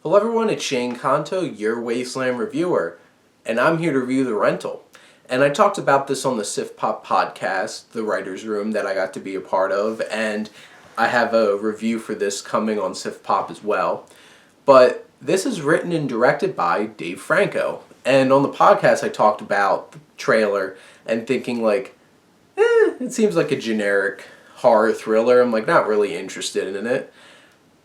Hello everyone, it's Shane Kanto, your Wasteland reviewer, and I'm here to review The Rental. And I talked about this on the Sif Pop podcast, the writer's room that I got to be a part of, and I have a review for this coming on Sif Pop as well. But this is written and directed by Dave Franco. And on the podcast I talked about the trailer and thinking it seems like a generic horror thriller. I'm not really interested in it.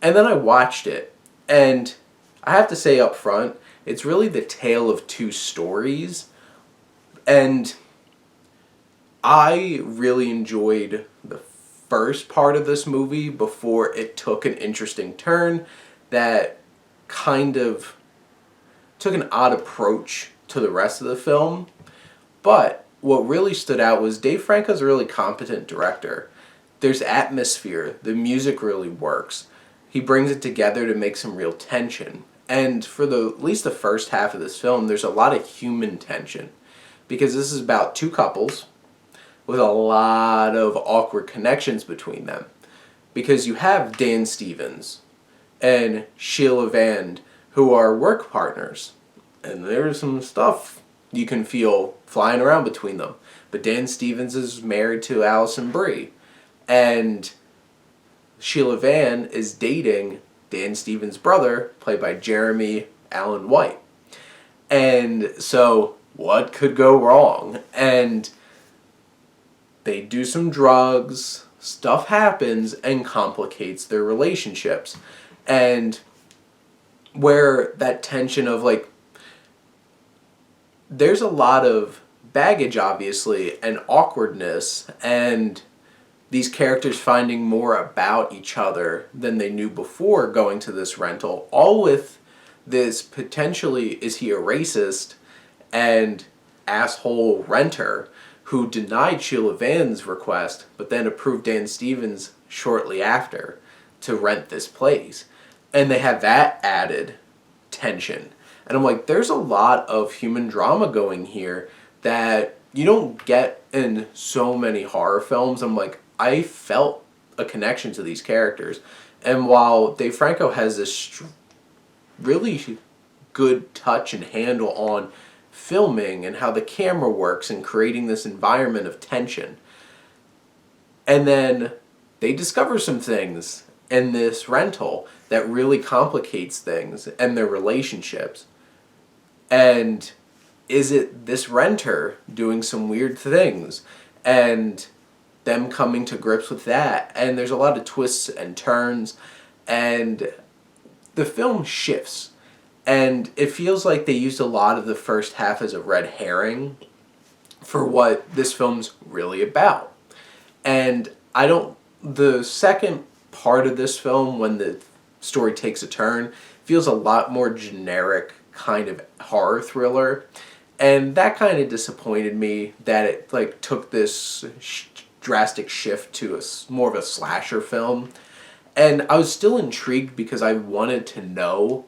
And then I watched it, and I have to say up front, it's really the tale of two stories, and I really enjoyed the first part of this movie before it took an interesting turn that kind of took an odd approach to the rest of the film. But what really stood out was Dave Franco's a really competent director. There's atmosphere, the music really works. He brings it together to make some real tension. And for at least the first half of this film, there's a lot of human tension. Because this is about two couples with a lot of awkward connections between them. Because you have Dan Stevens and Sheila Vand, who are work partners. And there's some stuff you can feel flying around between them. But Dan Stevens is married to Alison Brie. And Sheila Vand is dating Dan Stevens' brother, played by Jeremy Allen White. And so, what could go wrong? And they do some drugs, stuff happens, and complicates their relationships. And where that tension of there's a lot of baggage, obviously, and awkwardness, and these characters finding more about each other than they knew before going to this rental, all with this potentially, is he a racist and asshole renter who denied Sheila Vand's request but then approved Dan Stevens shortly after to rent this place. And they have that added tension. And I'm like, there's a lot of human drama going here that you don't get in so many horror films. I felt a connection to these characters. And while Dave Franco has this really good touch and handle on filming and how the camera works and creating this environment of tension, and then they discover some things in this rental that really complicates things and their relationships. And is it this renter doing some weird things? And them coming to grips with that, and there's a lot of twists and turns, and the film shifts, and it feels like they used a lot of the first half as a red herring for what this film's really about. And the second part of this film, when the story takes a turn, feels a lot more generic kind of horror thriller, and that kind of disappointed me that it took this drastic shift to more of a slasher film. And I was still intrigued because I wanted to know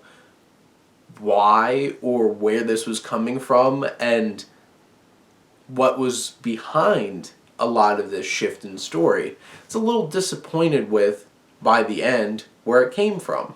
why or where this was coming from and what was behind a lot of this shift in story. It's a little disappointed with, by the end, where it came from.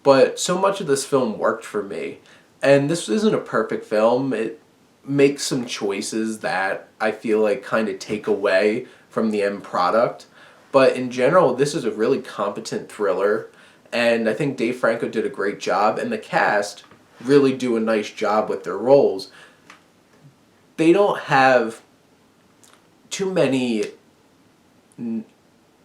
But so much of this film worked for me. And this isn't a perfect film. It makes some choices that I feel kind of take away from the end product. But in general, this is a really competent thriller, and I think Dave Franco did a great job, and the cast really do a nice job with their roles. They don't have too many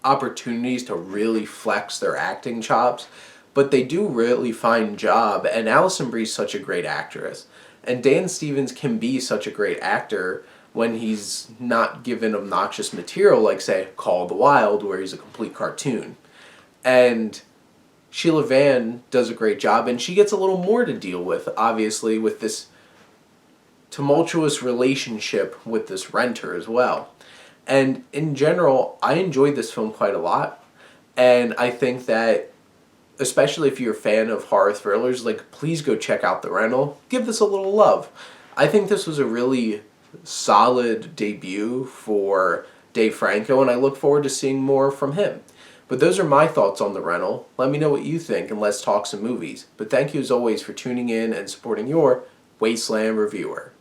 opportunities to really flex their acting chops, but they do really fine job, and Alison Brie's such a great actress. And Dan Stevens can be such a great actor when he's not given obnoxious material like, say, Call of the Wild, where he's a complete cartoon. And Sheila Vand does a great job, and she gets a little more to deal with, obviously, with this tumultuous relationship with this renter as well. And in general, I enjoyed this film quite a lot, and I think that, especially if you're a fan of horror thrillers, please go check out The Rental. Give this a little love. I think this was a really solid debut for Dave Franco, and I look forward to seeing more from him. But those are my thoughts on the rental. Let me know what you think and let's talk some movies. But thank you as always for tuning in and supporting your Wasteland reviewer.